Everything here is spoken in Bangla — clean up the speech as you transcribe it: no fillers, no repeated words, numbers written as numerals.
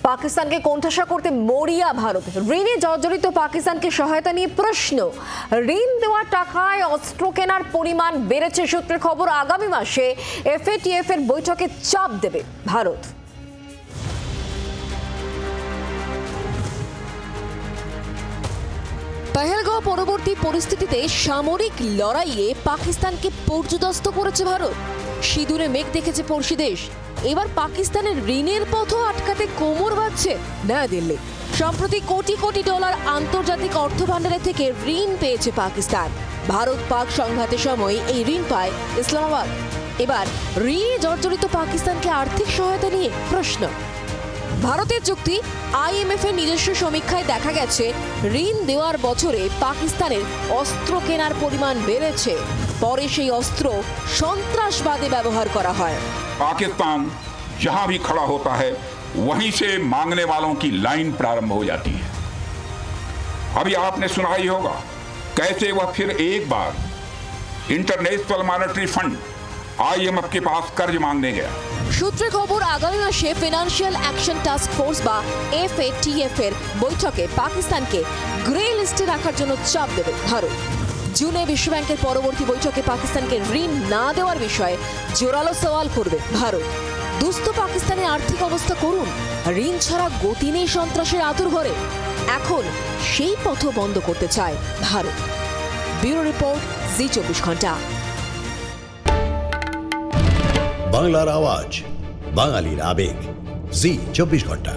পাকিস্তানকে কোণঠাসা করতে মরিয়া ভারত। ঋণে জর্জরিত পাকিস্তানকে সহায়তা নিয়ে প্রশ্ন। ঋণ দেওয়া টাকায় অস্ত্র কেনার পরিমাণ বেড়েছে সূত্রের খবর। আগামী মাসে FATF এর বৈঠকে চাপ দেবে ভারত। পহেলগাঁও পরবর্তী পরিস্থিতিতে সামরিক লড়াইয়ে পাকিস্তানকে পর্যদস্ত করেছে ভারত। সিঁদুরে মেঘ দেখেছে পড়শি দেশ। এবার পাকিস্তানের ঋণের পথও আটকাতে কোমর বাঁধছে নয়াদিল্লি। সম্প্রতি কোটি কোটি ডলার আন্তর্জাতিক অর্থ ভান্ডারের থেকে ঋণ পেয়েছে পাকিস্তান। ভারত পাক সংঘাতের সময় এই ঋণ পায় ইসলামাবাদ। এবার ঋণে জর্জরিত পাকিস্তানকে আর্থিক সহায়তা নিয়ে প্রশ্ন। ভারতের যুক্তি, IMF এর নিজস্ব সমীক্ষায় দেখা গেছে ঋণ দেওয়ার বছরে পাকিস্তানের অস্ত্র কেনার পরিমাণ বেড়েছে। পরে সেই অস্ত্র সন্ত্রাসবাদে ব্যবহার করা হয়। पाकिस्तान जहां भी खड़ा होता है वहीं से मांगने वालों की लाइन प्रारंभ हो जाती है। अभी आपने सुना ही होगा कैसे वह फिर एक बार इंटरनेशनल मॉनेटरी फंड IMF के पास कर्ज मांगने गया। সূত্রে খবর, আগামী মাসে ফিনান্সিয়াল অ্যাকশন টাস্ক ফোর্স বা FATF এর বৈঠকে পাকিস্তানকে গ্রে লিস্টে রাখার জন্য চাপ দেবে ভারত। জুনে বিশ্বব্যাংকের পরবর্তী বৈঠকে পাকিস্তানকে ঋণ না দেওয়ার বিষয়ে জোরালো সওয়াল করবে ভারত। দুস্থ পাকিস্তানের আর্থিক অবস্থা করুন, ঋণ ছাড়া গতি নেই সন্ত্রাসের আঁতুড়ঘরে। এখন সেই পথ বন্ধ করতে চায় ভারত। ব্যুরো রিপোর্ট, জি 24 ঘন্টা। বাংলার আওয়াজ, বাঙালির আবেগ, জি 24 ঘন্টা।